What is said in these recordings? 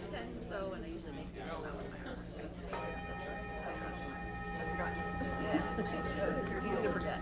tend to sew, and I usually make things out with my arm. That's right. It's easy to forget.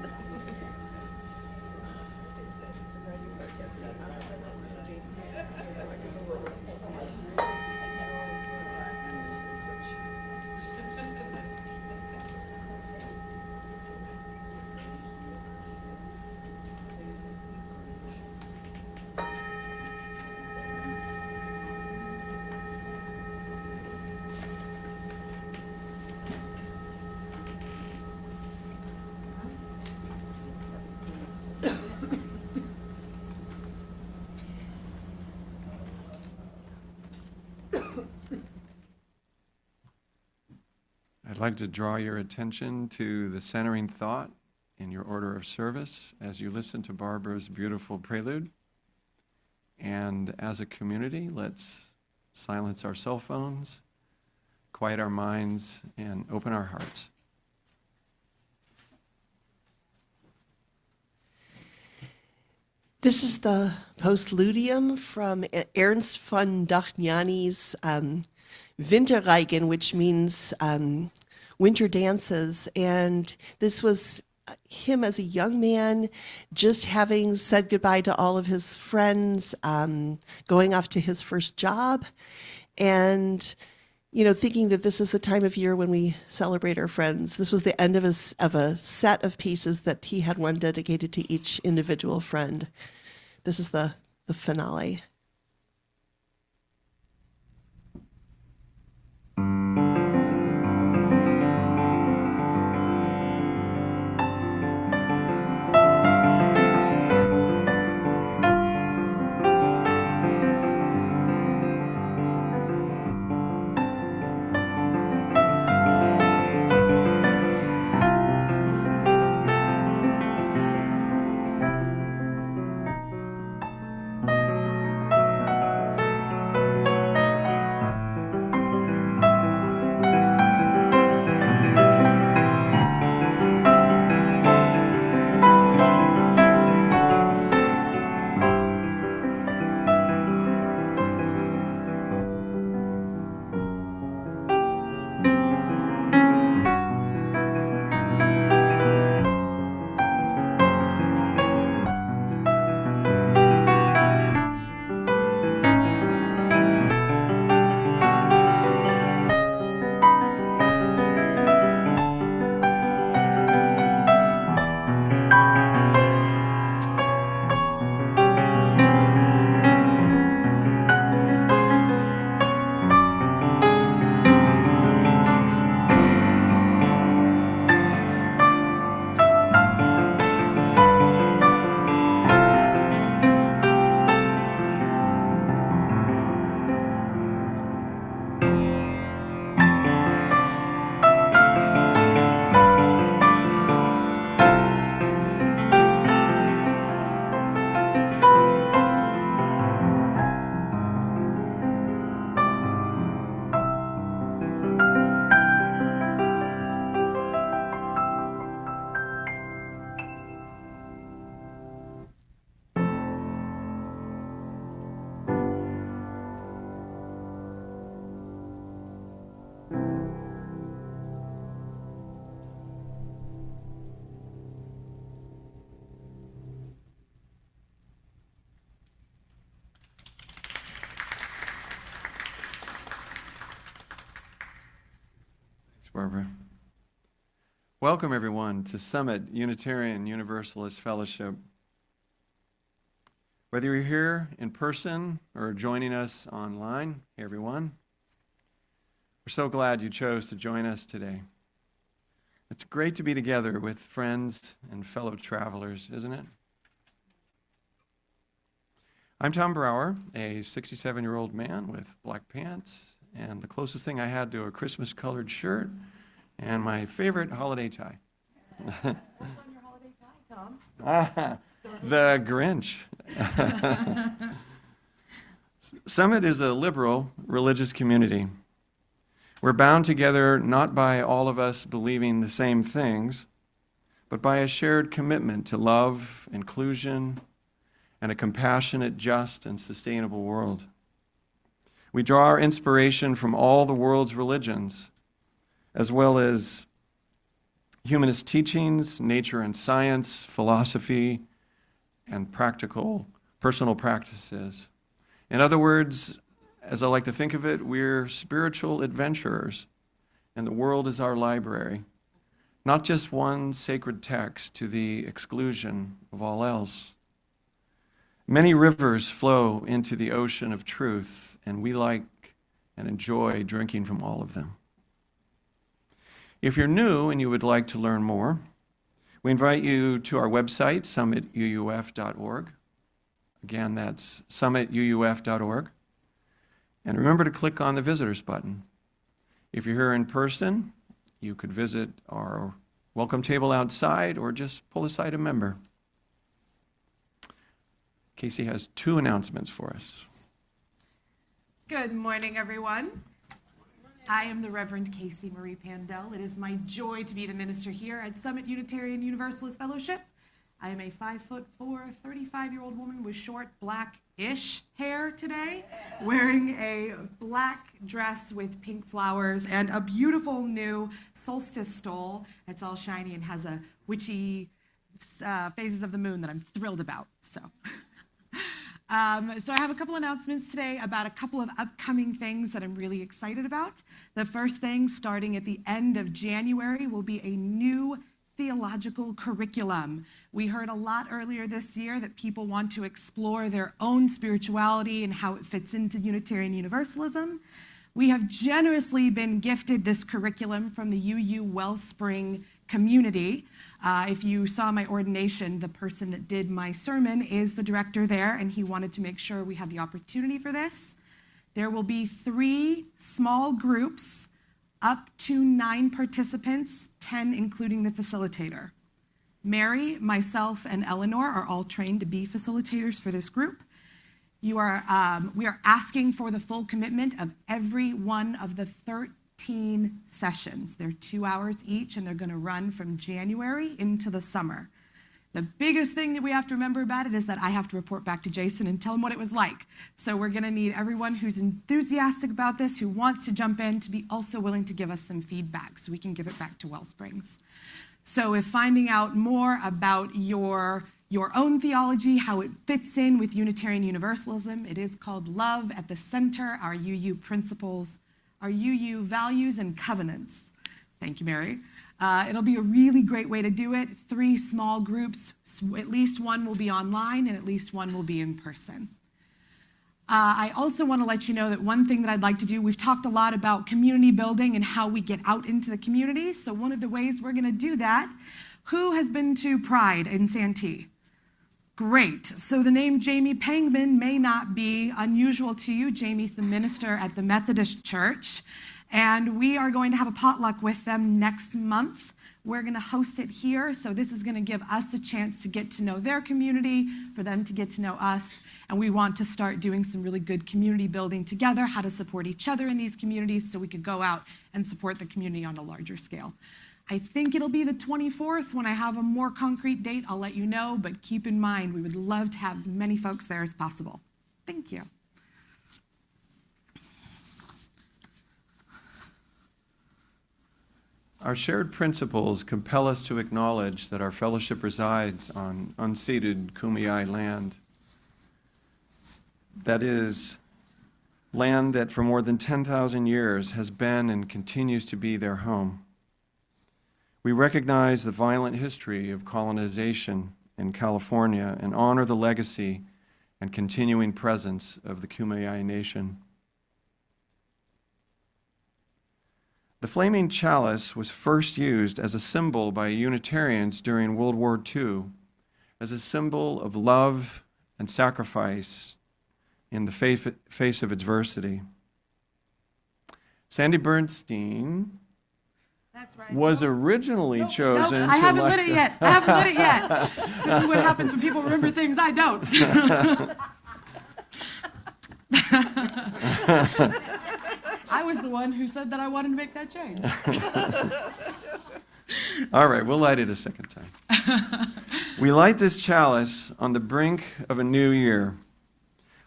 I'd like to draw your attention to the centering thought in your order of service as you listen to Barbara's beautiful prelude. And as a community, let's silence our cell phones, quiet our minds, and open our hearts. This is the postludium from Ernst von Dachniani's Winterreigen, which means winter dances. And this was him as a young man, just having said goodbye to all of his friends, going off to his first job, and thinking that this is the time of year when we celebrate our friends. This was the end of a set of pieces that he had one dedicated to each individual friend. This is the finale. Barbara. Welcome, everyone, to Summit Unitarian Universalist Fellowship. Whether you're here in person or joining us online, hey, everyone, we're so glad you chose to join us today. It's great to be together with friends and fellow travelers, isn't it? I'm Tom Brower, a 67-year-old man with black pants and the closest thing I had to a Christmas-colored shirt and my favorite holiday tie. What's on your holiday tie, Tom? The Grinch. Summit is a liberal religious community. We're bound together not by all of us believing the same things, but by a shared commitment to love, inclusion, and a compassionate, just, and sustainable world. We draw our inspiration from all the world's religions, as well as humanist teachings, nature and science, philosophy, and practical personal practices. In other words, as I like to think of it, we're spiritual adventurers, and the world is our library. Not just one sacred text to the exclusion of all else. Many rivers flow into the ocean of truth, and we like and enjoy drinking from all of them. If you're new and you would like to learn more, we invite you to our website, summituuf.org. Again, that's summituuf.org. And remember to click on the visitors button. If you're here in person, you could visit our welcome table outside or just pull aside a member. Casey has 2 announcements for us. Good morning, everyone. I am the Reverend Casey Marie Pandell. It is my joy to be the minister here at Summit Unitarian Universalist Fellowship. I am a 5'4", 35-year-old woman with short, black-ish hair today, wearing a black dress with pink flowers and a beautiful new solstice stole. It's all shiny and has a witchy phases of the moon that I'm thrilled about. So I have a couple announcements today about a couple of upcoming things that I'm really excited about. The first thing, starting at the end of January, will be a new theological curriculum. We heard a lot earlier this year that people want to explore their own spirituality and how it fits into Unitarian Universalism. We have generously been gifted this curriculum from the UU Wellspring community. If you saw my ordination, the person that did my sermon is the director there, and he wanted to make sure we had the opportunity for this. There will be 3 small groups, up to 9 participants, 10 including the facilitator. Mary, myself, and Eleanor are all trained to be facilitators for this group. We are asking for the full commitment of every one of the 13 sessions. They're 2 hours each, and they're going to run from January into the summer. The biggest thing that we have to remember about it is that I have to report back to Jason and tell him what it was like. So we're going to need everyone who's enthusiastic about this, who wants to jump in, to be also willing to give us some feedback so we can give it back to Wellsprings. So if finding out more about your own theology, how it fits in with Unitarian Universalism, it is called Love at the Center, our UU Principles, our UU Values and Covenants. Thank you, Mary. It'll be a really great way to do it. 3 small groups, at least one will be online and at least one will be in person. I also want to let you know that one thing that I'd like to do, we've talked a lot about community building and how we get out into the community. So one of the ways we're going to do that, who has been to Pride in Santee? Great. So the name Jamie Pangman may not be unusual to you. Jamie's the minister at the Methodist Church. And we are going to have a potluck with them next month. We're going to host it here, so this is going to give us a chance to get to know their community, for them to get to know us, and we want to start doing some really good community building together, how to support each other in these communities so we could go out and support the community on a larger scale. I think it'll be the 24th. When I have a more concrete date, I'll let you know, but keep in mind, we would love to have as many folks there as possible. Thank you. Our shared principles compel us to acknowledge that our fellowship resides on unceded Kumeyaay land. That is, land that for more than 10,000 years has been and continues to be their home. We recognize the violent history of colonization in California and honor the legacy and continuing presence of the Kumeyaay Nation. The flaming chalice was first used as a symbol by Unitarians during World War II, as a symbol of love and sacrifice in the face of adversity. Sandy Bernstein was originally chosen. I haven't lit it yet. This is what happens when people remember things I don't. I was the one who said that I wanted to make that change. All right, we'll light it a second time. We light this chalice on the brink of a new year.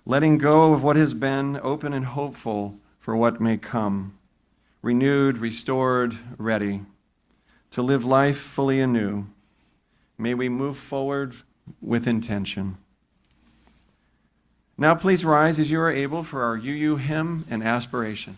letting go of what has been, open and hopeful for what may come, renewed, restored, ready to live life fully anew. May we move forward with intention. Now please rise as you are able for our UU hymn and aspiration.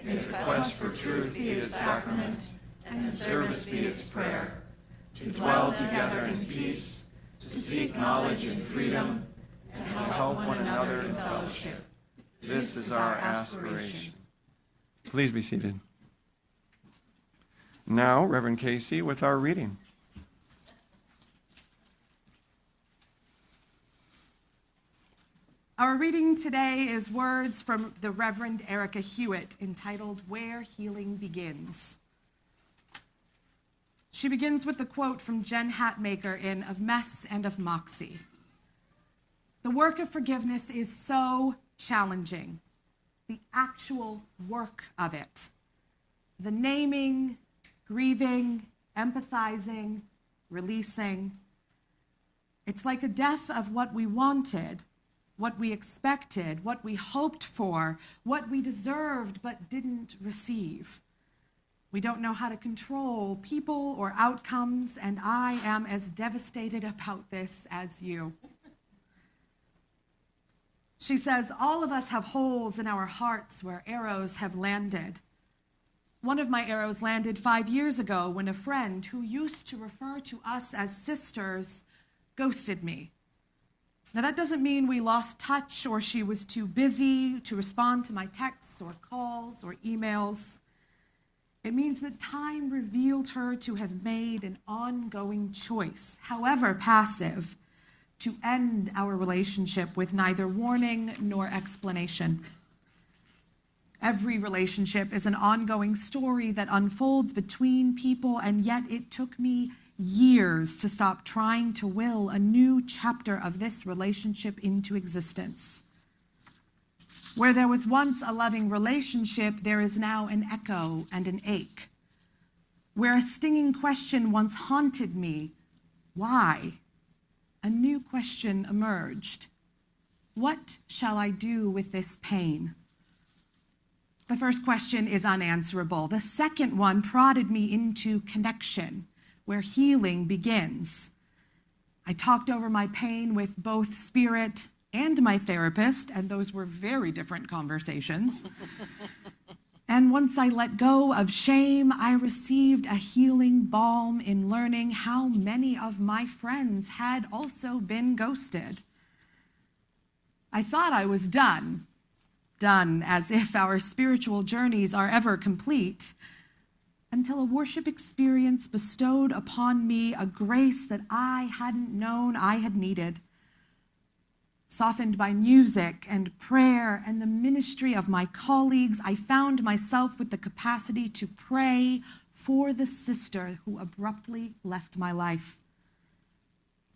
May quest for truth be its sacrament, and service be its prayer, to dwell together in peace, to seek knowledge and freedom, and to help one another in fellowship. This is our aspiration. Please be seated. Now, Reverend Casey with our reading. Our reading today is words from the Reverend Erica Hewitt entitled, Where Healing Begins. She begins with the quote from Jen Hatmaker in Of Mess and of Moxie. The work of forgiveness is so challenging. The actual work of it. The naming, grieving, empathizing, releasing. It's like a death of what we wanted, what we expected, what we hoped for, what we deserved but didn't receive. We don't know how to control people or outcomes, and I am as devastated about this as you. She says, all of us have holes in our hearts where arrows have landed. One of my arrows landed 5 years ago when a friend who used to refer to us as sisters ghosted me. Now, that doesn't mean we lost touch or she was too busy to respond to my texts or calls or emails. It means that time revealed her to have made an ongoing choice, however passive, to end our relationship with neither warning nor explanation. Every relationship is an ongoing story that unfolds between people, and yet it took me years to stop trying to will a new chapter of this relationship into existence. Where there was once a loving relationship, there is now an echo and an ache. Where a stinging question once haunted me, why? A new question emerged. What shall I do with this pain? The first question is unanswerable. The second one prodded me into connection, where healing begins. I talked over my pain with both spirit and my therapist, and those were very different conversations. And once I let go of shame, I received a healing balm in learning how many of my friends had also been ghosted. I thought I was done as if our spiritual journeys are ever complete, until a worship experience bestowed upon me a grace that I hadn't known I had needed. Softened by music and prayer and the ministry of my colleagues, I found myself with the capacity to pray for the sister who abruptly left my life.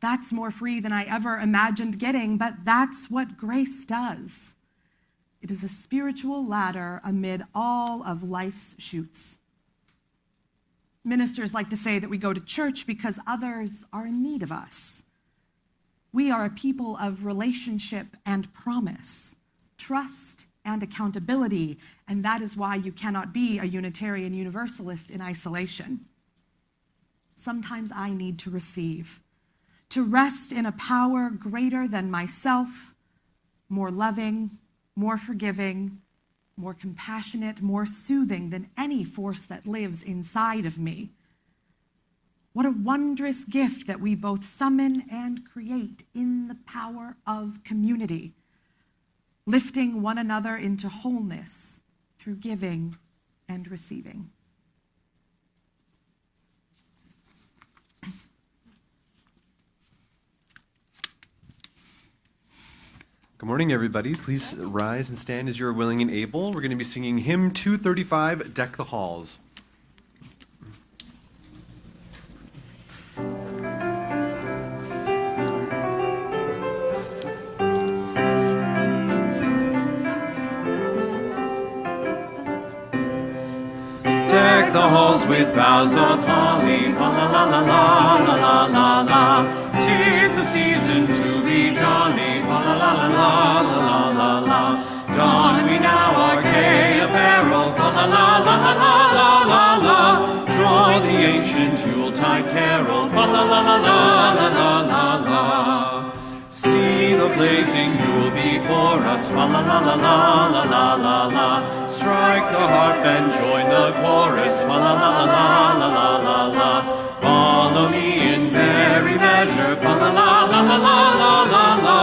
That's more free than I ever imagined getting, but that's what grace does. It is a spiritual ladder amid all of life's chutes. Ministers like to say that we go to church because others are in need of us. We are a people of relationship and promise, trust and accountability, and that is why you cannot be a Unitarian Universalist in isolation. Sometimes I need to receive to rest in a power greater than myself, more loving, more forgiving, more compassionate, more soothing than any force that lives inside of me. What a wondrous gift that we both summon and create in the power of community, lifting one another into wholeness through giving and receiving. Good morning, everybody. Please rise and stand as you're willing and able. We're going to be singing hymn 235, Deck the Halls. Deck the halls with boughs of holly, la la la la la la la la. 'Tis the season to be jolly, la la la la la la la. Don we now our gay apparel, la la la la la la la. Draw the ancient Yuletide carol, la la la la la la la la. See the blazing Yule before us, la la la la la la la la. Strike the harp and join the chorus, la la la la la la la. Follow me in merry measure, la la la la la la la la.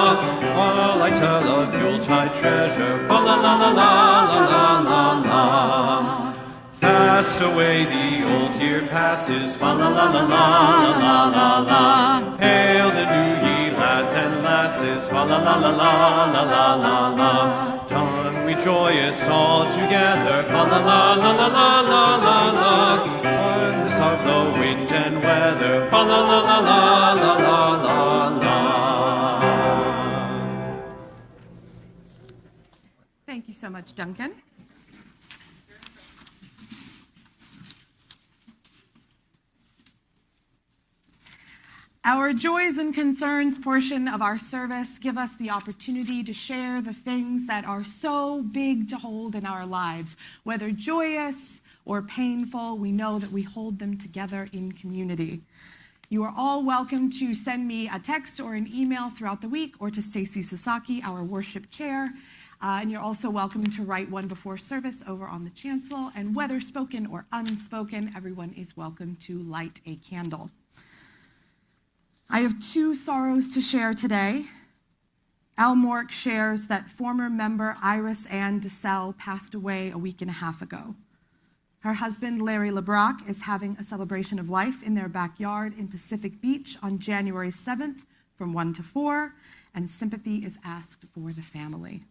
While I tell of Yuletide treasure, la la la la la la la. Fast away the old year passes, la la la la la la la la. Hail the new ye lads and lasses, la la la la la la la la. Dawn we joyous all together, la la la la la la la la. Regardless of the wind and weather, la la la la la la la la. Thank you so much, Duncan. Our joys and concerns portion of our service give us the opportunity to share the things that are so big to hold in our lives. Whether joyous or painful, we know that we hold them together in community. You are all welcome to send me a text or an email throughout the week, or to Stacy Sasaki, our worship chair. And you're also welcome to write one before service over on the chancel. And whether spoken or unspoken, everyone is welcome to light a candle. I have two sorrows to share today. Al Mork shares that former member Iris Ann DeSalle passed away a week and a half ago. Her husband, Larry LeBrock, is having a celebration of life in their backyard in Pacific Beach on January 7th from 1 to 4, and sympathy is asked for the family.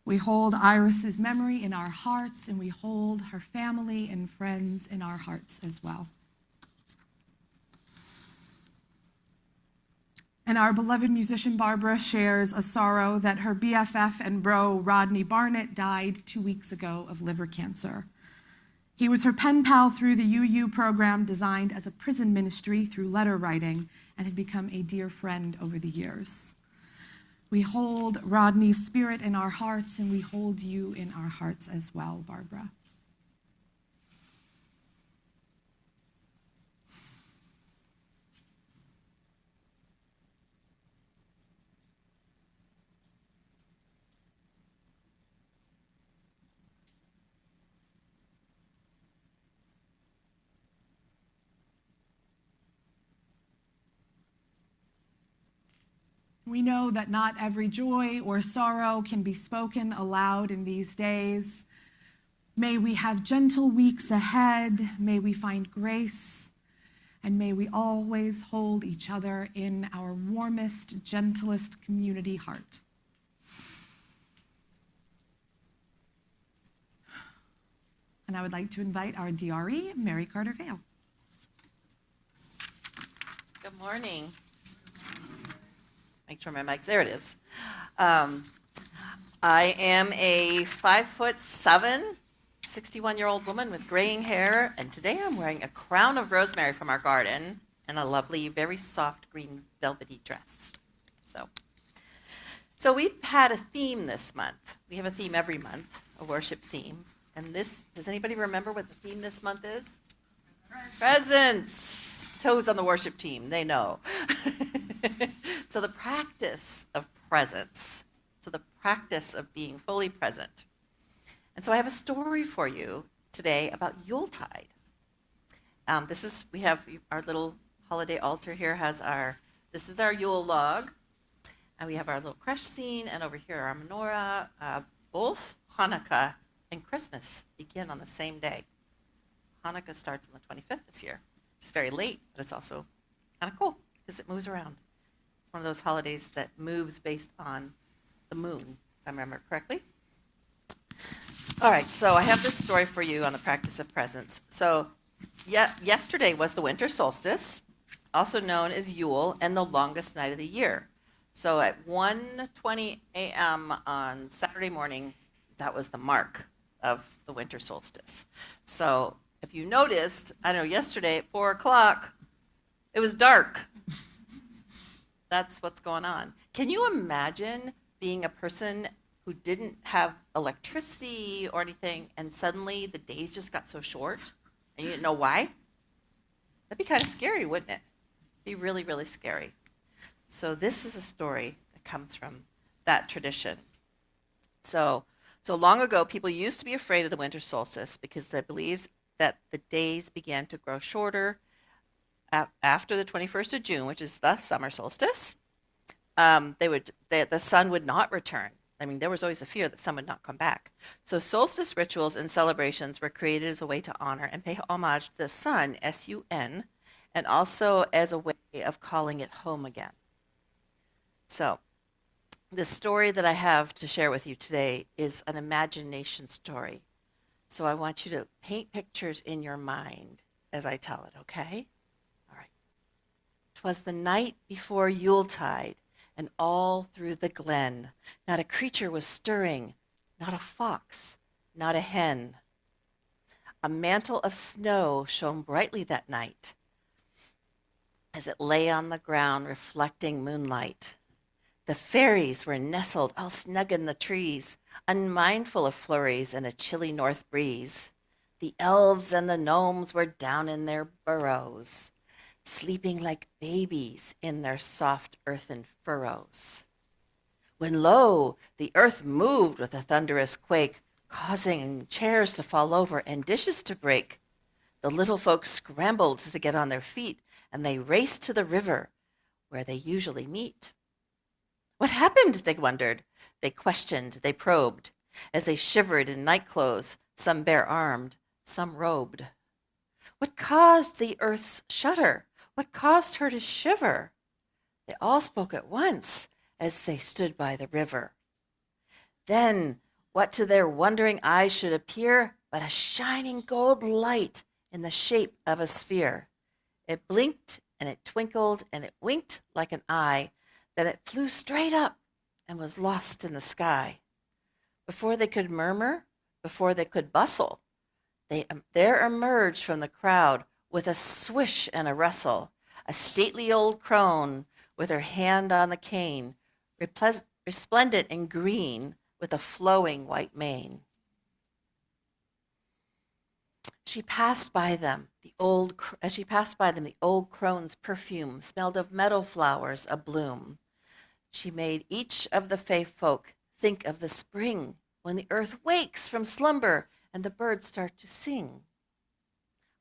We hold Iris's memory in our hearts, and we hold her family and friends in our hearts as well. And our beloved musician Barbara shares a sorrow that her BFF and bro Rodney Barnett died 2 weeks ago of liver cancer. He was her pen pal through the UU program designed as a prison ministry through letter writing, and had become a dear friend over the years. We hold Rodney's spirit in our hearts, and we hold you in our hearts as well, Barbara. We know that not every joy or sorrow can be spoken aloud in these days. May we have gentle weeks ahead. May we find grace. And may we always hold each other in our warmest, gentlest community heart. And I would like to invite our DRE, Mary Carter Vale. Good morning. Make sure my mic's there. It is. I am a 5'7", 61-year-old woman with graying hair, and today I'm wearing a crown of rosemary from our garden and a lovely, very soft green velvety dress. So we've had a theme this month. We have a theme every month, a worship theme. And this, does anybody remember what the theme this month is? Presents. toes on the worship team, they know. So the practice of presence. So the practice of being fully present. And so I have a story for you today about Yuletide. We have our little holiday altar here this is our Yule log. And we have our little creche scene, and over here our menorah. Both Hanukkah and Christmas begin on the same day. Hanukkah starts on the 25th this year. It's very late, but it's also kind of cool because it moves around. It's one of those holidays that moves based on the moon, if I remember correctly. All right, so I have this story for you on the practice of presence. So yesterday was the winter solstice, also known as Yule, and the longest night of the year. So at 1:20 a.m. on Saturday morning, that was the mark of the winter solstice. So if you noticed, I know yesterday at 4 o'clock, it was dark. That's what's going on. Can you imagine being a person who didn't have electricity or anything, and suddenly the days just got so short, and you didn't know why? That'd be kind of scary, wouldn't it? Be really, really scary. So this is a story that comes from that tradition. So long ago, people used to be afraid of the winter solstice because they believed that the days began to grow shorter after the 21st of June, which is the summer solstice. The sun would not return. I mean, there was always a fear that sun would not come back. So solstice rituals and celebrations were created as a way to honor and pay homage to the sun, S-U-N, and also as a way of calling it home again. So the story that I have to share with you today is an imagination story. So I want you to paint pictures in your mind as I tell it, okay? All right. 'Twas the night before Yuletide, and all through the glen, not a creature was stirring, not a fox, not a hen. A mantle of snow shone brightly that night as it lay on the ground reflecting moonlight. The fairies were nestled all snug in the trees, unmindful of flurries and a chilly north breeze. The elves and the gnomes were down in their burrows, sleeping like babies in their soft earthen furrows. When lo, the earth moved with a thunderous quake, causing chairs to fall over and dishes to break. The little folks scrambled to get on their feet, and they raced to the river where they usually meet. What happened, they wondered. They questioned, they probed, as they shivered in nightclothes, some bare-armed, some robed. What caused the earth's shudder? What caused her to shiver? They all spoke at once as they stood by the river. Then what to their wondering eyes should appear but a shining gold light in the shape of a sphere. It blinked and it twinkled and it winked like an eye. Then it flew straight up and was lost in the sky. Before they could murmur, before they could bustle, there emerged from the crowd with a swish and a rustle, a stately old crone with her hand on the cane, resplendent in green with a flowing white mane. As she passed by them, the old crone's perfume smelled of meadow flowers abloom. She made each of the fae folk think of the spring when the earth wakes from slumber and the birds start to sing.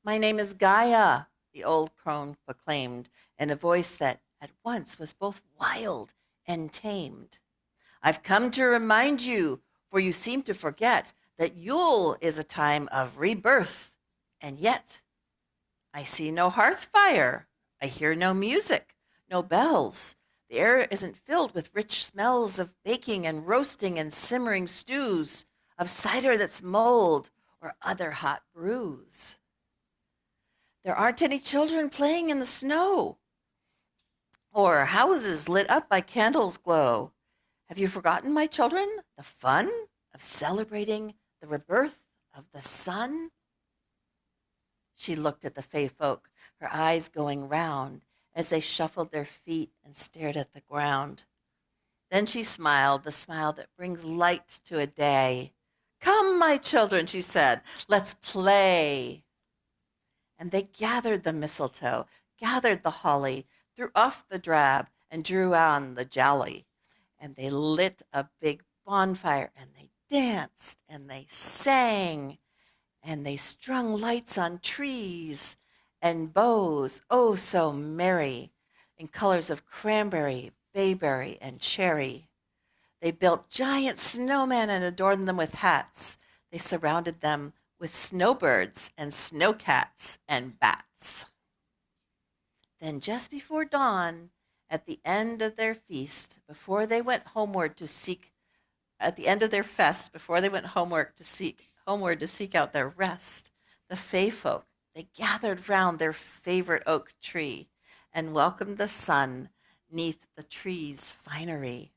My name is Gaia, the old crone proclaimed in a voice that at once was both wild and tamed. I've come to remind you, for you seem to forget, that Yule is a time of rebirth, and yet I see no hearth fire, I hear no music, no bells. The air isn't filled with rich smells of baking and roasting and simmering stews, of cider that's mulled or other hot brews. There aren't any children playing in the snow or houses lit up by candles glow. Have you forgotten, my children, the fun of celebrating the rebirth of the sun? She looked at the fae folk, her eyes going round as they shuffled their feet and stared at the ground. Then she smiled, the smile that brings light to a day. Come, my children, she said, let's play. And they gathered the mistletoe, gathered the holly, threw off the drab, and drew on the jolly. And they lit a big bonfire, and they danced, and they sang, and they strung lights on trees and bows, oh so merry, in colors of cranberry, bayberry, and cherry. They built giant snowmen and adorned them with hats. They surrounded them with snowbirds and snowcats and bats. Then just before dawn, at the end of their feast, before they went homeward to seek, at the end of their fest, before they went homeward to seek out their rest, the Fay folk, they gathered round their favorite oak tree and welcomed the sun 'neath the tree's finery.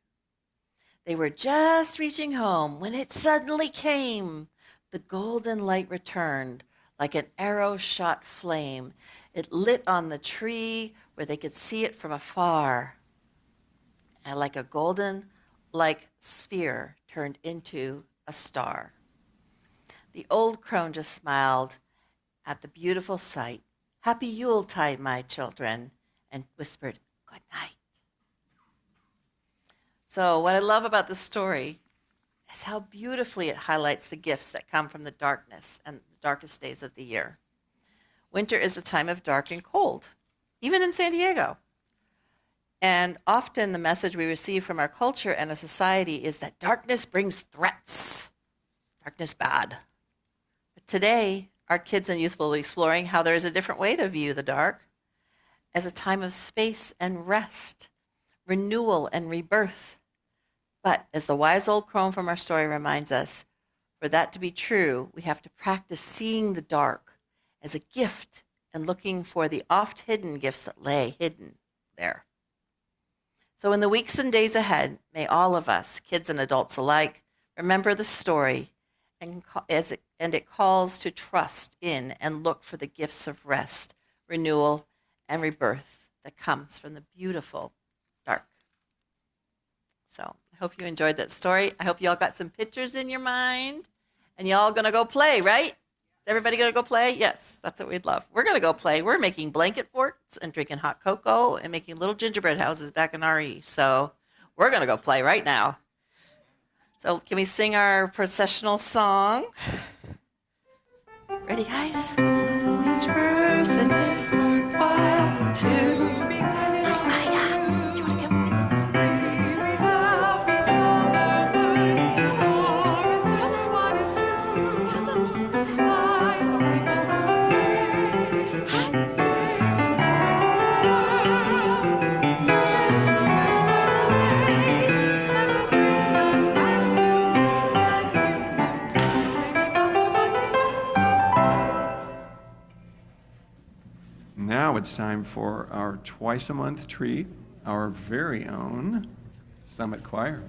They were just reaching home when it suddenly came. The golden light returned like an arrow shot flame. It lit on the tree where they could see it from afar. And like a golden-like sphere turned into a star. The old crone just smiled at the beautiful sight. Happy Yuletide, my children, and whispered, good night. So what I love about this story is how beautifully it highlights the gifts that come from the darkness and the darkest days of the year. Winter is a time of dark and cold, even in San Diego. And often the message we receive from our culture and our society is that darkness brings threats. Darkness bad. But today, our kids and youth will be exploring how there is a different way to view the dark as a time of space and rest, renewal and rebirth. But as the wise old crone from our story reminds us, for that to be true, we have to practice seeing the dark as a gift and looking for the oft-hidden gifts that lay hidden there. So in the weeks and days ahead, may all of us, kids and adults alike, remember the story and it calls to trust in and look for the gifts of rest, renewal, and rebirth that comes from the beautiful dark. So I hope you enjoyed that story. I hope you all got some pictures in your mind. And y'all gonna go play, right? Is everybody gonna go play? Yes, that's what we'd love. We're gonna go play. We're making blanket forts and drinking hot cocoa and making little gingerbread houses back in RE. So we're gonna go play right now. So can we sing our processional song? Ready, guys? Each person is worthwhile to be kind and Maya, do you want to come? We help each other learn, for it's just what is true. I hope people have a say, saves the purpose of the world, serving the way that will bring us back to me and you. Maybe Papa wants to do something. Now it's time for our twice-a-month treat, our very own Summit Choir.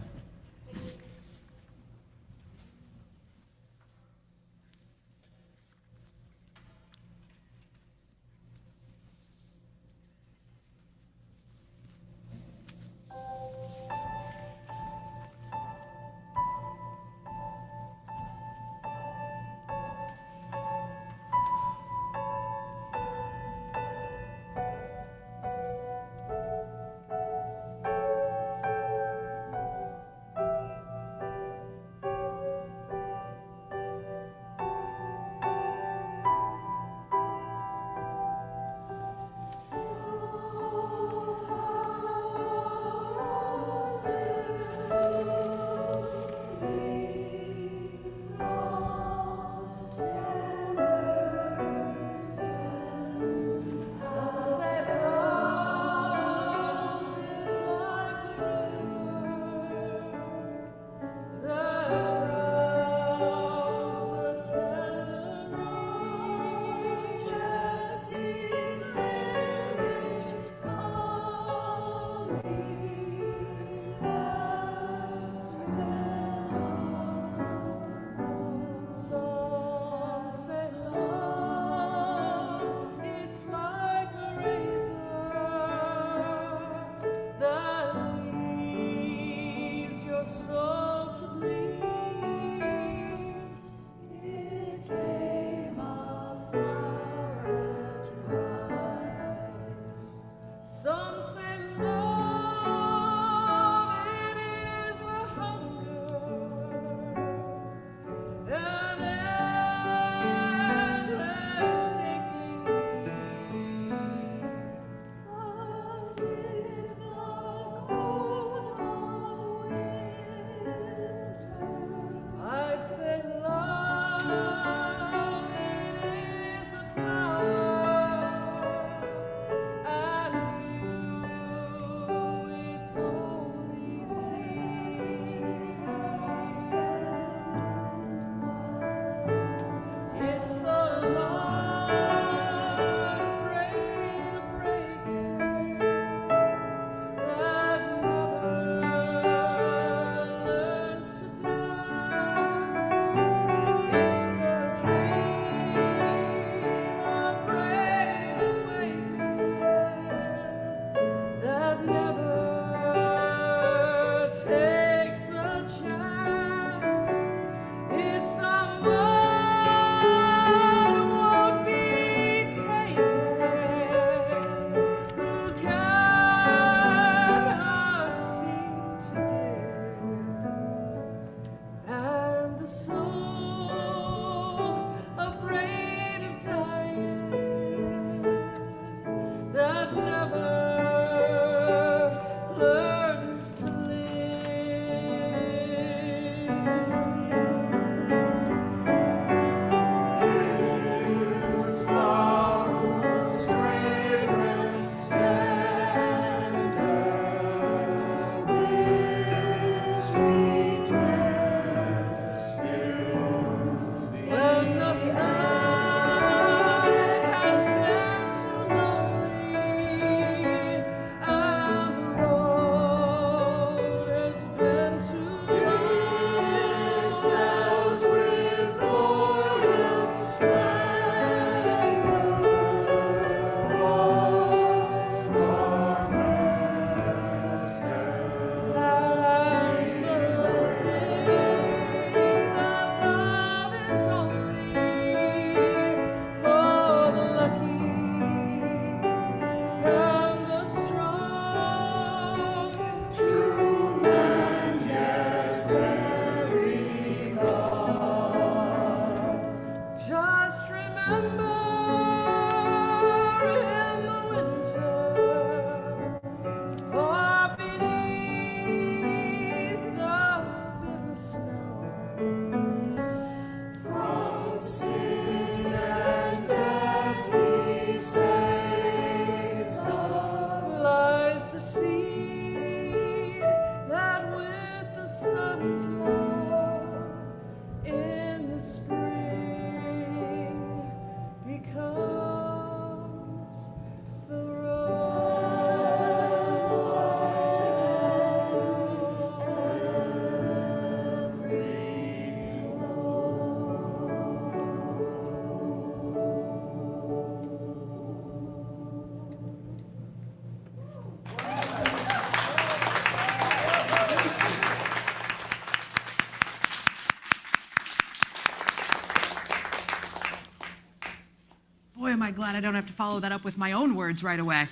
am I glad I don't have to follow that up with my own words right away.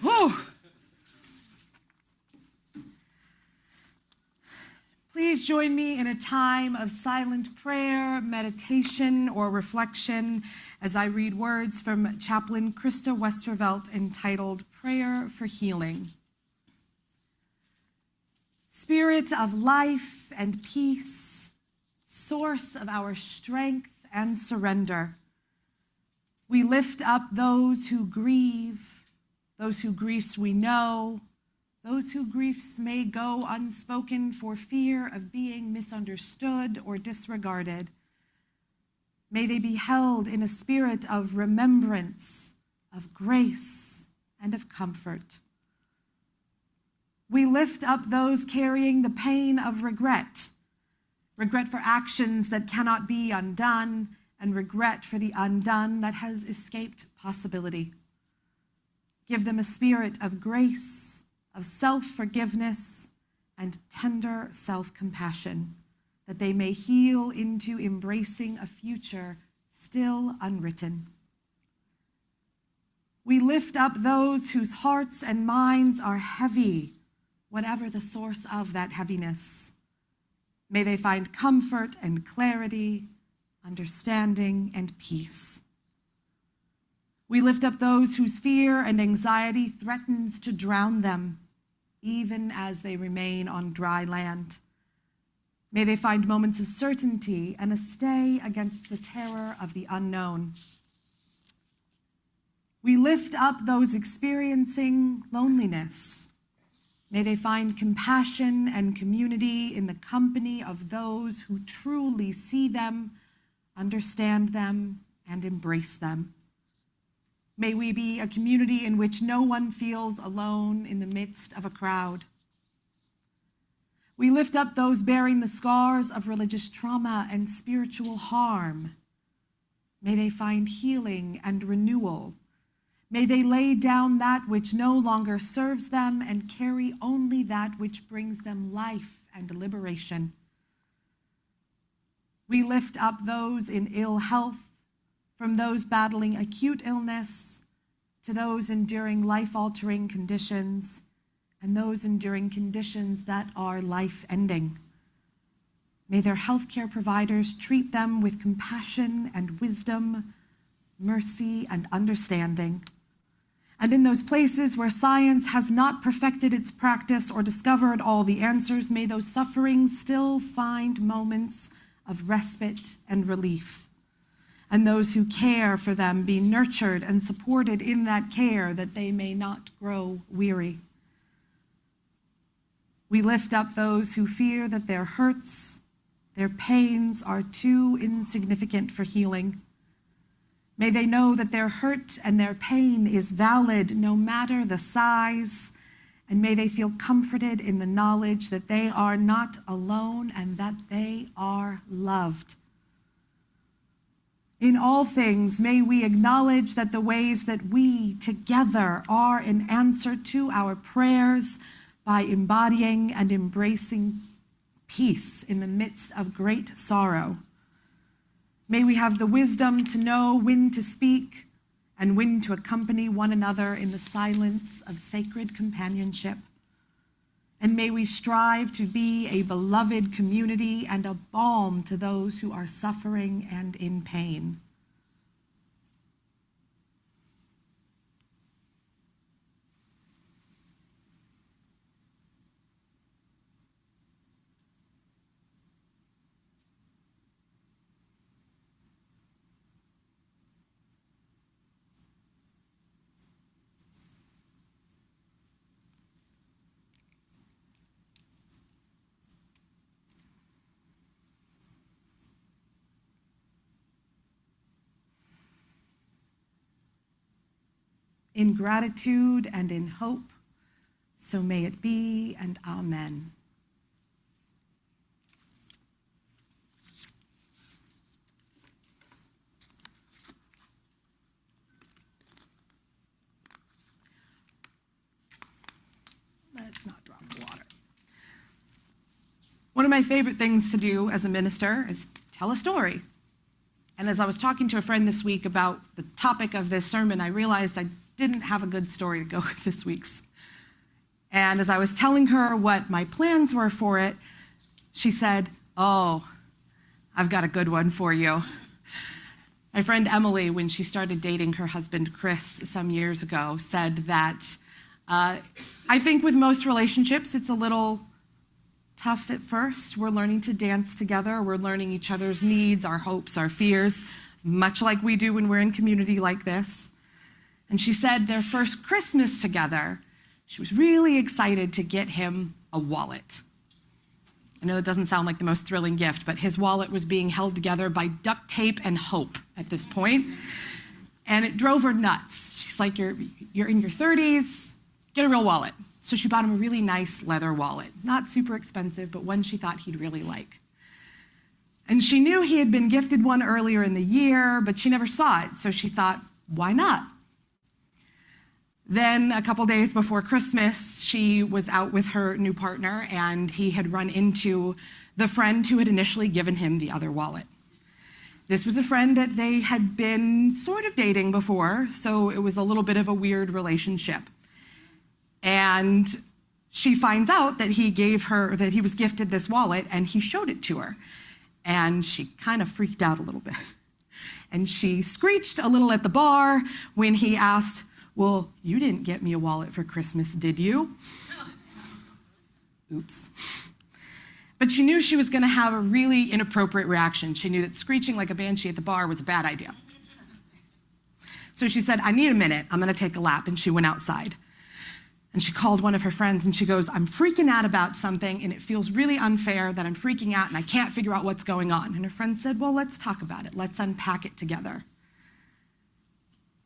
Whew. Please join me in a time of silent prayer, meditation, or reflection as I read words from Chaplain Krista Westervelt entitled Prayer for Healing. Spirit of life and peace, source of our strength and surrender, we lift up those who grieve, those whose griefs we know, those whose griefs may go unspoken for fear of being misunderstood or disregarded. May they be held in a spirit of remembrance, of grace, and of comfort. We lift up those carrying the pain of regret, regret for actions that cannot be undone, and regret for the undone that has escaped possibility. Give them a spirit of grace, of self-forgiveness, and tender self-compassion, that they may heal into embracing a future still unwritten. We lift up those whose hearts and minds are heavy, whatever the source of that heaviness. May they find comfort and clarity, understanding and peace. We lift up those whose fear and anxiety threatens to drown them, even as they remain on dry land. May they find moments of certainty and a stay against the terror of the unknown. We lift up those experiencing loneliness. May they find compassion and community in the company of those who truly see them, understand them, and embrace them. May we be a community in which no one feels alone in the midst of a crowd. We lift up those bearing the scars of religious trauma and spiritual harm. May they find healing and renewal. May they lay down that which no longer serves them and carry only that which brings them life and liberation. We lift up those in ill health, from those battling acute illness to those enduring life-altering conditions and those enduring conditions that are life-ending. May their healthcare providers treat them with compassion and wisdom, mercy and understanding. And in those places where science has not perfected its practice or discovered all the answers, may those sufferings still find moments of respite and relief. And those who care for them be nurtured and supported in that care, that they may not grow weary. We lift up those who fear that their hurts, their pains are too insignificant for healing. May they know that their hurt and their pain is valid no matter the size, and may they feel comforted in the knowledge that they are not alone and that they are loved. In all things, may we acknowledge that the ways that we together are an answer to our prayers by embodying and embracing peace in the midst of great sorrow. May we have the wisdom to know when to speak and when to accompany one another in the silence of sacred companionship. And may we strive to be a beloved community and a balm to those who are suffering and in pain. In gratitude and in hope, so may it be, and amen. Let's not drop the water. One of my favorite things to do as a minister is tell a story. And as I was talking to a friend this week about the topic of this sermon, I realized I didn't have a good story to go with this week's. And as I was telling her what my plans were for it, she said, "Oh, I've got a good one for you." My friend Emily, when she started dating her husband Chris some years ago, said that I think with most relationships, it's a little tough at first. We're learning to dance together. We're learning each other's needs, our hopes, our fears, much like we do when we're in community like this. And she said their first Christmas together, she was really excited to get him a wallet. I know that doesn't sound like the most thrilling gift, but his wallet was being held together by duct tape and hope at this point. And it drove her nuts. She's like, you're in your 30s, get a real wallet. So she bought him a really nice leather wallet. Not super expensive, but one she thought he'd really like. And she knew he had been gifted one earlier in the year, but she never saw it. So she thought, why not? Then a couple days before Christmas, she was out with her new partner, and he had run into the friend who had initially given him the other wallet. This was a friend that they had been sort of dating before, so it was a little bit of a weird relationship. And she finds out that he was gifted this wallet, and he showed it to her. And she kind of freaked out a little bit. And she screeched a little at the bar when he asked, "Well, you didn't get me a wallet for Christmas, did you?" Oops. But she knew she was going to have a really inappropriate reaction. She knew that screeching like a banshee at the bar was a bad idea. So she said, "I need a minute. I'm going to take a lap." And she went outside. And she called one of her friends, and she goes, "I'm freaking out about something, and it feels really unfair that I'm freaking out, and I can't figure out what's going on." And her friend said, "Well, let's talk about it. Let's unpack it together."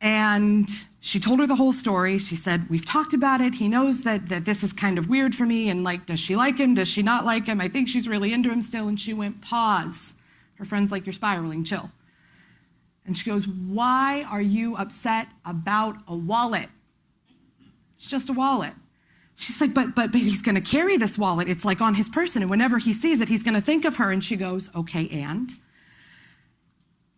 And she told her the whole story. She said, "We've talked about it. He knows that this is kind of weird for me. And like, does she like him? Does she not like him? I think she's really into him still." And she went, "Pause." Her friend's like, "You're spiraling, chill." And she goes, "Why are you upset about a wallet? It's just a wallet." She's like, but he's going to carry this wallet. It's like on his person. And whenever he sees it, he's going to think of her. And she goes, "Okay, and?"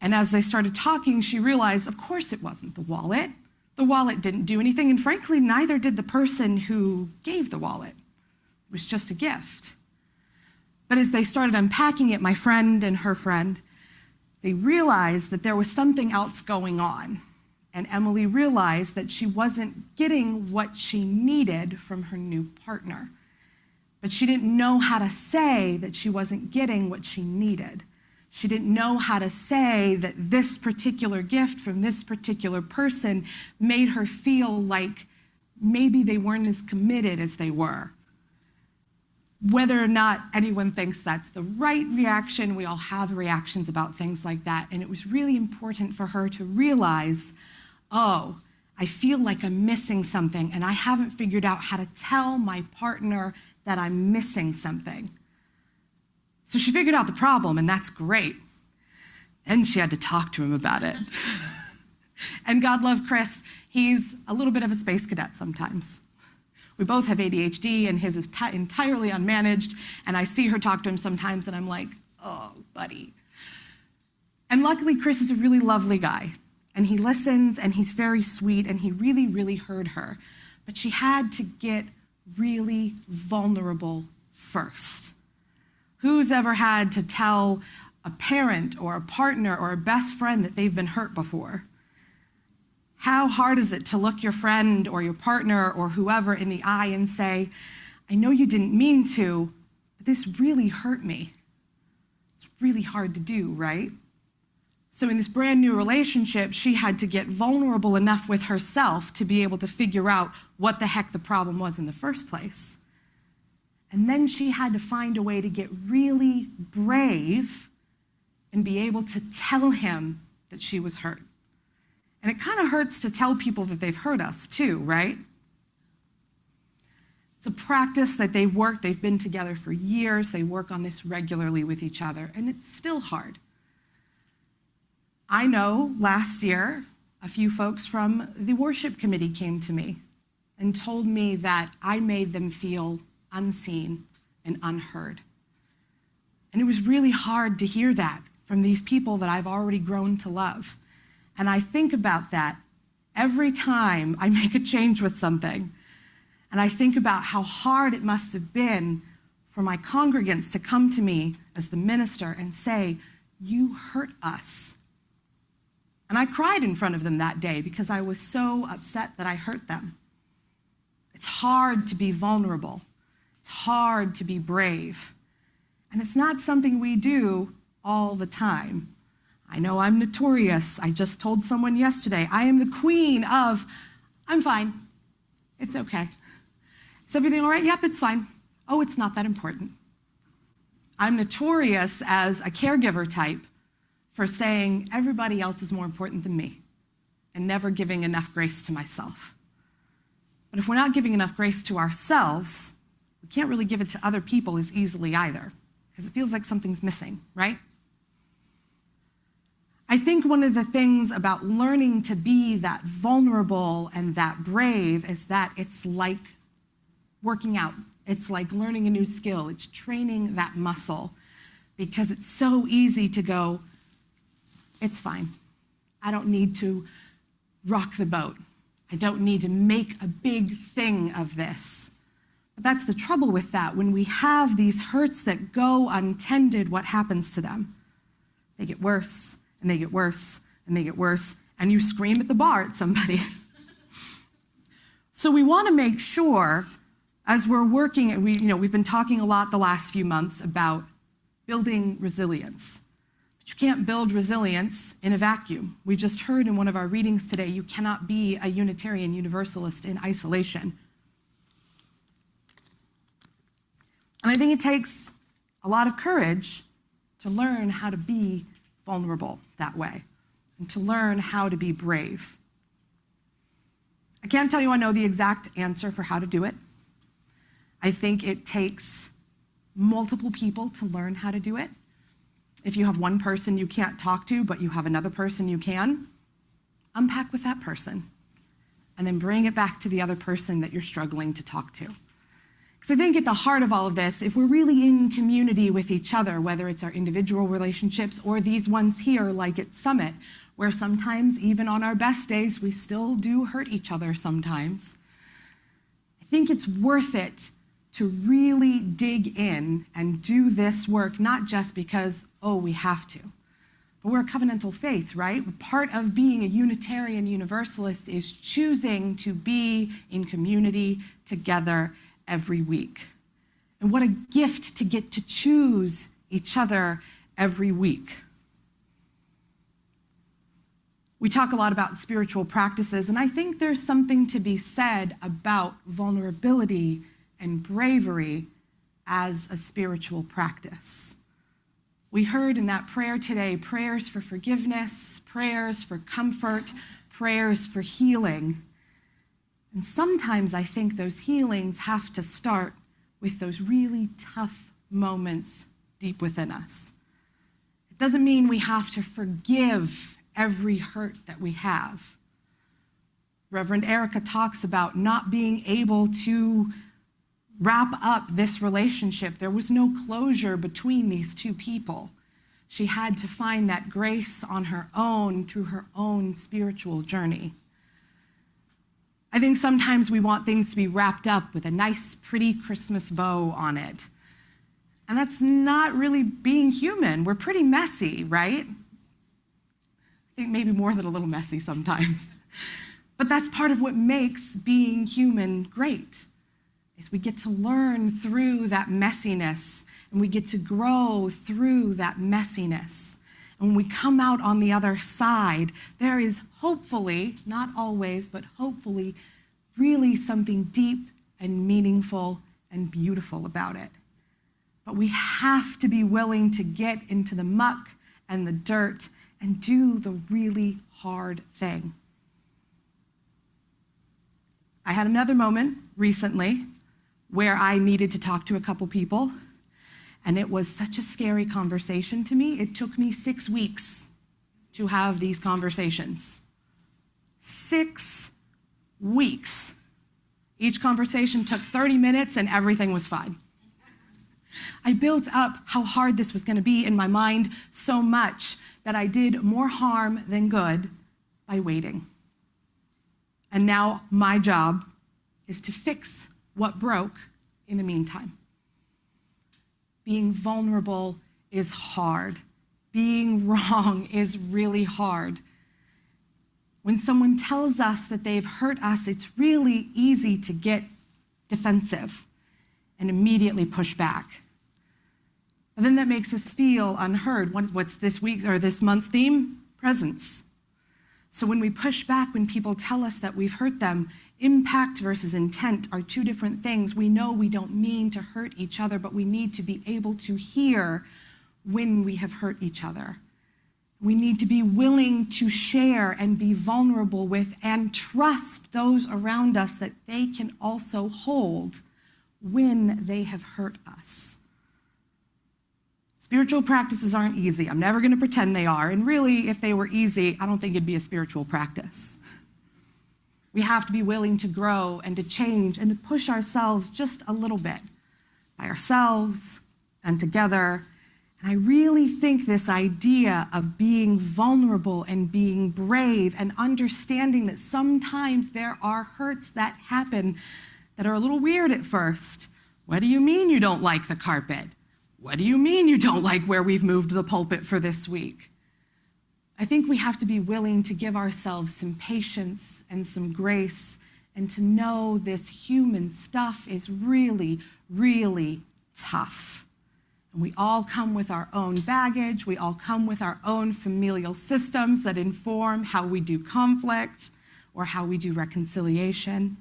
And as they started talking, she realized, of course it wasn't the wallet. The wallet didn't do anything, and frankly, neither did the person who gave the wallet. It was just a gift. But as they started unpacking it, my friend and her friend, they realized that there was something else going on. And Emily realized that she wasn't getting what she needed from her new partner. But she didn't know how to say that she wasn't getting what she needed. She didn't know how to say that this particular gift from this particular person made her feel like maybe they weren't as committed as they were. Whether or not anyone thinks that's the right reaction, we all have reactions about things like that. And it was really important for her to realize, oh, I feel like I'm missing something, and I haven't figured out how to tell my partner that I'm missing something. So she figured out the problem, and that's great. And she had to talk to him about it. And God love Chris, he's a little bit of a space cadet sometimes. We both have ADHD, and his is entirely unmanaged, and I see her talk to him sometimes, and I'm like, oh, buddy. And luckily, Chris is a really lovely guy, and he listens, and he's very sweet, and he really, really heard her. But she had to get really vulnerable first. Who's ever had to tell a parent or a partner or a best friend that they've been hurt before? How hard is it to look your friend or your partner or whoever in the eye and say, "I know you didn't mean to, but this really hurt me"? It's really hard to do, right? So in this brand new relationship, she had to get vulnerable enough with herself to be able to figure out what the heck the problem was in the first place. And then she had to find a way to get really brave and be able to tell him that she was hurt. And it kind of hurts to tell people that they've hurt us too, right? It's a practice that they've been together for years, they work on this regularly with each other, and it's still hard. I know last year, a few folks from the worship committee came to me and told me that I made them feel unseen and unheard. And it was really hard to hear that from these people that I've already grown to love. And I think about that every time I make a change with something. And I think about how hard it must have been for my congregants to come to me as the minister and say, "You hurt us." And I cried in front of them that day because I was so upset that I hurt them. It's hard to be vulnerable. It's hard to be brave. And it's not something we do all the time. I know I'm notorious. I just told someone yesterday, I am the queen of, "I'm fine. It's okay. Is everything all right? Yep, it's fine. Oh, it's not that important." I'm notorious as a caregiver type for saying everybody else is more important than me and never giving enough grace to myself. But if we're not giving enough grace to ourselves, we can't really give it to other people as easily either, because it feels like something's missing, right? I think one of the things about learning to be that vulnerable and that brave is that it's like working out. It's like learning a new skill. It's training that muscle, because it's so easy to go, "It's fine. I don't need to rock the boat. I don't need to make a big thing of this." But that's the trouble with that. When we have these hurts that go untended, what happens to them? They get worse, and they get worse, and they get worse, and you scream at the bar at somebody. So we want to make sure, as we're working, and we've been talking a lot the last few months about building resilience. But you can't build resilience in a vacuum. We just heard in one of our readings today, you cannot be a Unitarian Universalist in isolation. And I think it takes a lot of courage to learn how to be vulnerable that way and to learn how to be brave. I can't tell you I know the exact answer for how to do it. I think it takes multiple people to learn how to do it. If you have one person you can't talk to, but you have another person you can, unpack with that person and then bring it back to the other person that you're struggling to talk to. Because I think at the heart of all of this, if we're really in community with each other, whether it's our individual relationships or these ones here like at Summit, where sometimes even on our best days, we still do hurt each other sometimes, I think it's worth it to really dig in and do this work, not just because, we have to. But we're a covenantal faith, right? Part of being a Unitarian Universalist is choosing to be in community together every week. And what a gift to get to choose each other every week. We talk a lot about spiritual practices, and I think there's something to be said about vulnerability and bravery as a spiritual practice. We heard in that prayer today, prayers for forgiveness, prayers for comfort, prayers for healing. And sometimes I think those healings have to start with those really tough moments deep within us. It doesn't mean we have to forgive every hurt that we have. Reverend Erica talks about not being able to wrap up this relationship. There was no closure between these two people. She had to find that grace on her own through her own spiritual journey. I think sometimes we want things to be wrapped up with a nice, pretty Christmas bow on it. And that's not really being human. We're pretty messy, right? I think maybe more than a little messy sometimes. But that's part of what makes being human great, is we get to learn through that messiness, and we get to grow through that messiness. And when we come out on the other side, there is hopefully, not always, but hopefully, really something deep and meaningful and beautiful about it. But we have to be willing to get into the muck and the dirt and do the really hard thing. I had another moment recently where I needed to talk to a couple people, and it was such a scary conversation to me. It took me 6 weeks to have these conversations. 6 weeks. Each conversation took 30 minutes and everything was fine. I built up how hard this was going to be in my mind so much that I did more harm than good by waiting. And now my job is to fix what broke in the meantime. Being vulnerable is hard. Being wrong is really hard. When someone tells us that they've hurt us, it's really easy to get defensive and immediately push back. But then that makes us feel unheard. What's this week's or this month's theme? Presence. So when we push back, when people tell us that we've hurt them, impact versus intent are two different things. We know we don't mean to hurt each other, but we need to be able to hear when we have hurt each other. We need to be willing to share and be vulnerable with and trust those around us that they can also hold when they have hurt us. Spiritual practices aren't easy. I'm never going to pretend they are. And really, if they were easy, I don't think it'd be a spiritual practice. We have to be willing to grow and to change and to push ourselves just a little bit by ourselves and together. And I really think this idea of being vulnerable and being brave and understanding that sometimes there are hurts that happen that are a little weird at first. What do you mean you don't like the carpet? What do you mean you don't like where we've moved the pulpit for this week? I think we have to be willing to give ourselves some patience and some grace and to know this human stuff is really, really tough. And we all come with our own baggage. We all come with our own familial systems that inform how we do conflict or how we do reconciliation.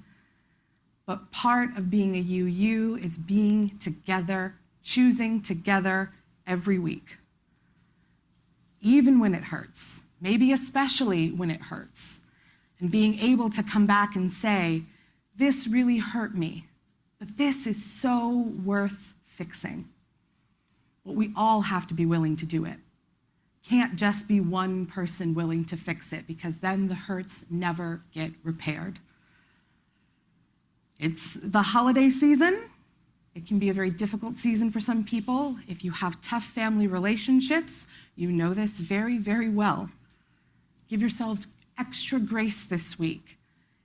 But part of being a UU is being together, choosing together every week. Even when it hurts, maybe especially when it hurts, and being able to come back and say, this really hurt me, but this is so worth fixing. But we all have to be willing to do it. Can't just be one person willing to fix it, because then the hurts never get repaired. It's the holiday season. It can be a very difficult season for some people. If you have tough family relationships, you know this very, very well. Give yourselves extra grace this week.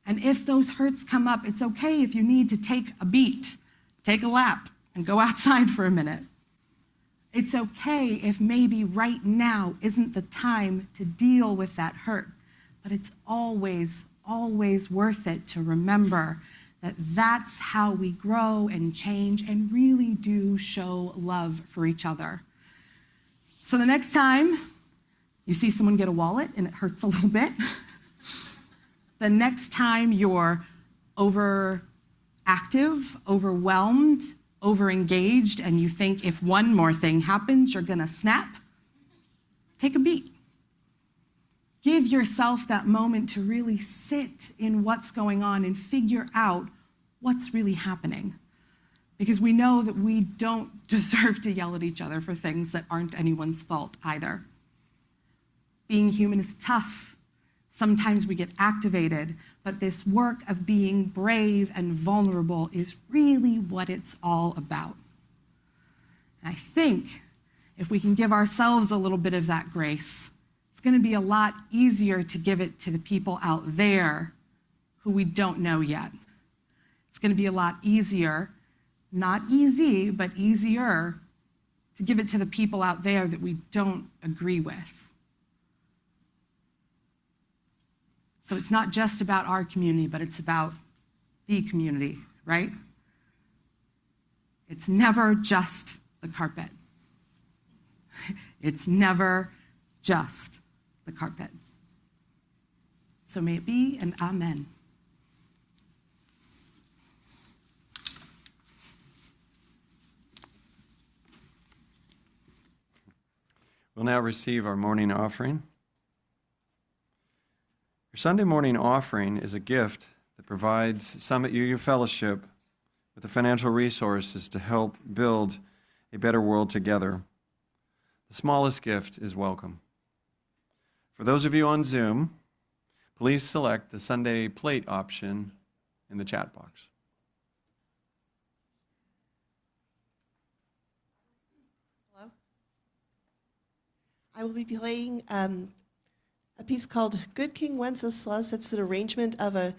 And if those hurts come up, it's okay if you need to take a beat, take a lap, and go outside for a minute. It's okay if maybe right now isn't the time to deal with that hurt, but it's always, always worth it to remember that that's how we grow and change and really do show love for each other. So the next time you see someone get a wallet and it hurts a little bit, the next time you're overactive, overwhelmed, overengaged, and you think if one more thing happens, you're gonna snap, take a beat. Give yourself that moment to really sit in what's going on and figure out what's really happening. Because we know that we don't deserve to yell at each other for things that aren't anyone's fault either. Being human is tough. Sometimes we get activated, but this work of being brave and vulnerable is really what it's all about. And I think if we can give ourselves a little bit of that grace, it's going to be a lot easier to give it to the people out there who we don't know yet. It's going to be a lot easier, not easy, but easier to give it to the people out there that we don't agree with. So it's not just about our community, but it's about the community, right? It's never just the carpet. It's never just the carpet. So may it be, and amen. We'll now receive our morning offering. Your Sunday morning offering is a gift that provides Summit UU Fellowship with the financial resources to help build a better world together. The smallest gift is welcome. For those of you on Zoom, please select the Sunday plate option in the chat box. I will be playing a piece called Good King Wenceslas. It's an arrangement of a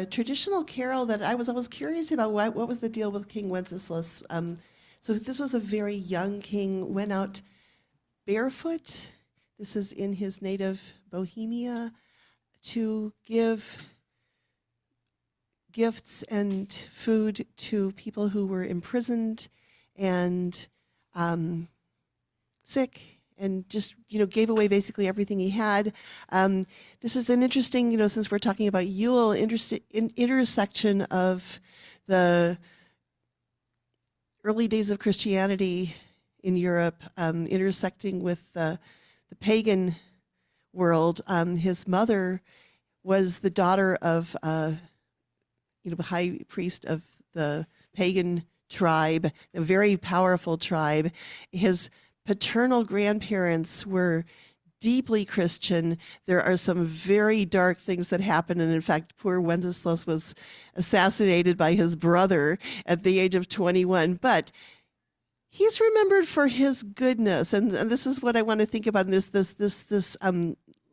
traditional carol that I was always curious about. What was the deal with King Wenceslas? So this was a very young king, went out barefoot. This is in his native Bohemia, to give gifts and food to people who were imprisoned and sick, and just, gave away basically everything he had. This is an interesting, since we're talking about Yule, intersection of the early days of Christianity in Europe, intersecting with the pagan world. His mother was the daughter of, the high priest of the pagan tribe, a very powerful tribe. His paternal grandparents were deeply Christian. There are some very dark things that happen, and in fact, poor Wenceslas was assassinated by his brother at the age of 21. But he's remembered for his goodness, and this is what I want to think about. And this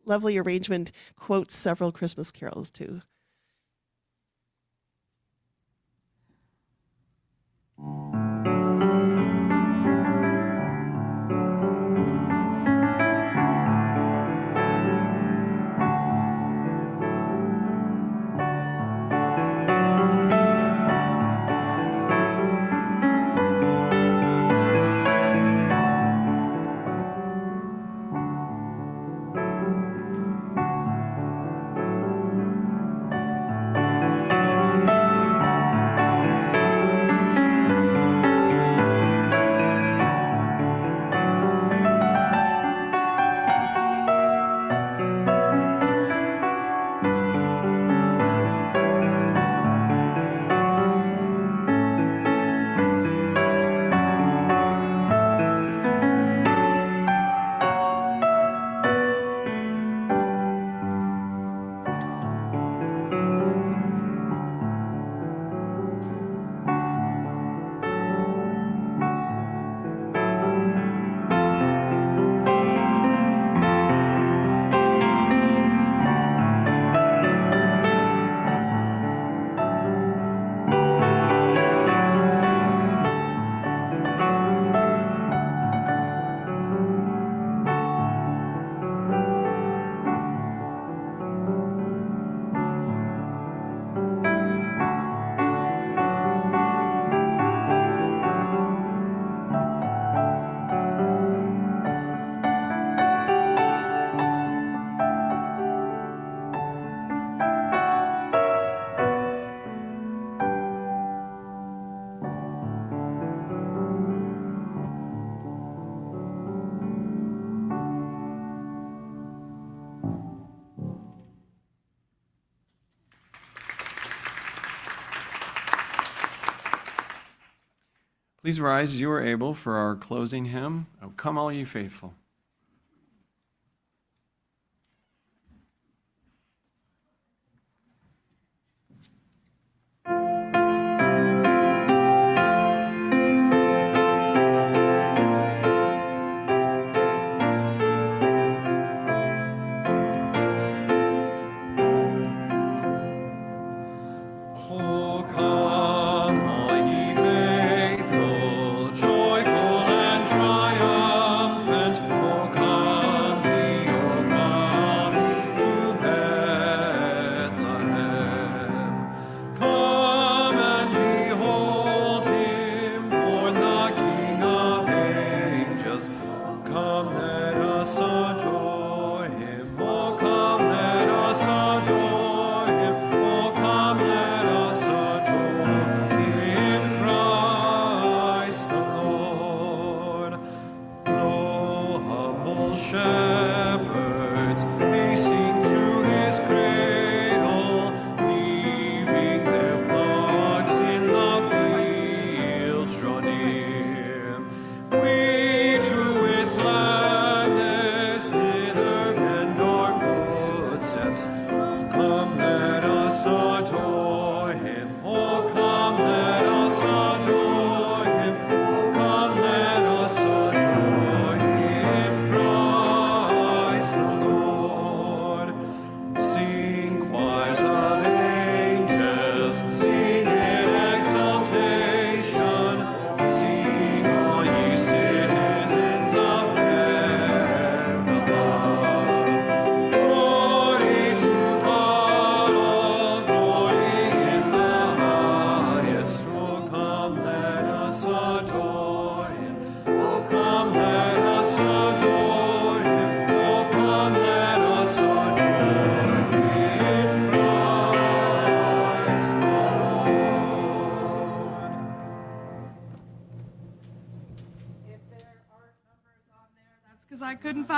lovely arrangement quotes several Christmas carols too. Please rise as you are able for our closing hymn, "O Come All Ye Faithful." Triumphant,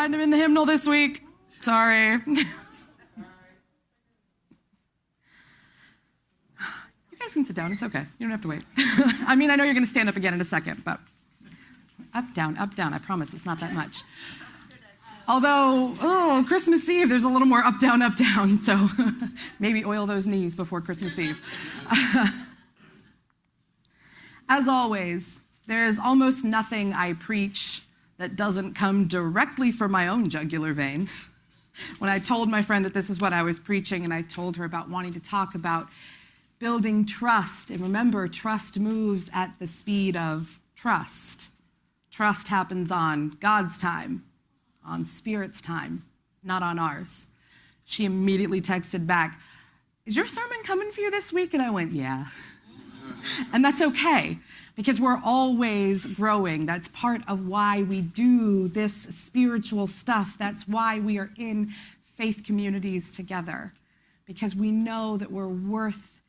find them in the hymnal this week. Sorry. You guys can sit down. It's okay. You don't have to wait. I mean, I know you're going to stand up again in a second, but up, down, up, down. I promise it's not that much. Although, Christmas Eve, there's a little more up, down, so maybe oil those knees before Christmas Eve. As always, there is almost nothing I preach that doesn't come directly from my own jugular vein. When I told my friend that this is what I was preaching, and I told her about wanting to talk about building trust, and remember, trust moves at the speed of trust. Trust happens on God's time, on Spirit's time, not on ours. She immediately texted back, "Is your sermon coming for you this week?" And I went, "Yeah." And that's okay, because we're always growing. That's part of why we do this spiritual stuff. That's why we are in faith communities together, because we know that we're worth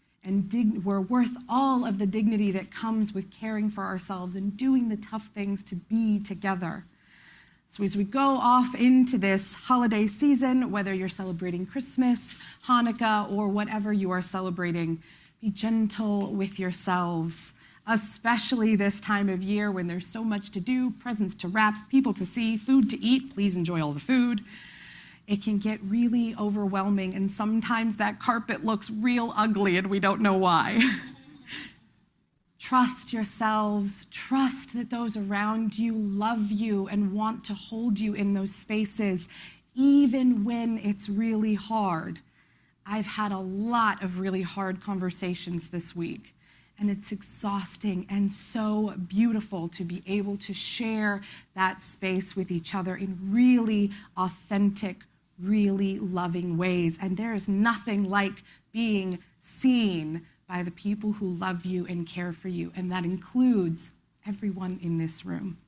all of the dignity that comes with caring for ourselves and doing the tough things to be together. So as we go off into this holiday season, whether you're celebrating Christmas, Hanukkah, or whatever you are celebrating, be gentle with yourselves, especially this time of year when there's so much to do, presents to wrap, people to see, food to eat. Please enjoy all the food. It can get really overwhelming, and sometimes that carpet looks real ugly and we don't know why. Trust yourselves. Trust that those around you love you and want to hold you in those spaces, even when it's really hard. I've had a lot of really hard conversations this week, and it's exhausting and so beautiful to be able to share that space with each other in really authentic, really loving ways. And there is nothing like being seen by the people who love you and care for you, and that includes everyone in this room.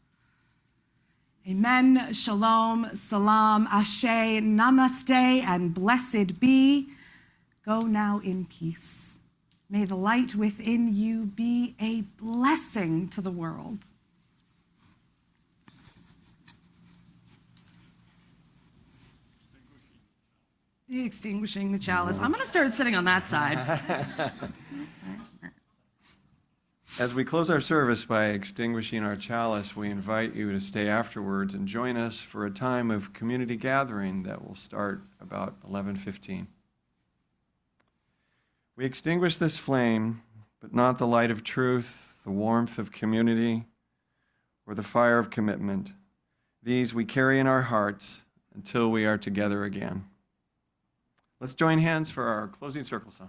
Amen, shalom, salam, ashe, namaste, and blessed be. Go now in peace. May the light within you be a blessing to the world. Extinguishing the chalice. I'm going to start sitting on that side. As we close our service by extinguishing our chalice, we invite you to stay afterwards and join us for a time of community gathering that will start about 11:15. We extinguish this flame, but not the light of truth, the warmth of community, or the fire of commitment. These we carry in our hearts until we are together again. Let's join hands for our closing circle song.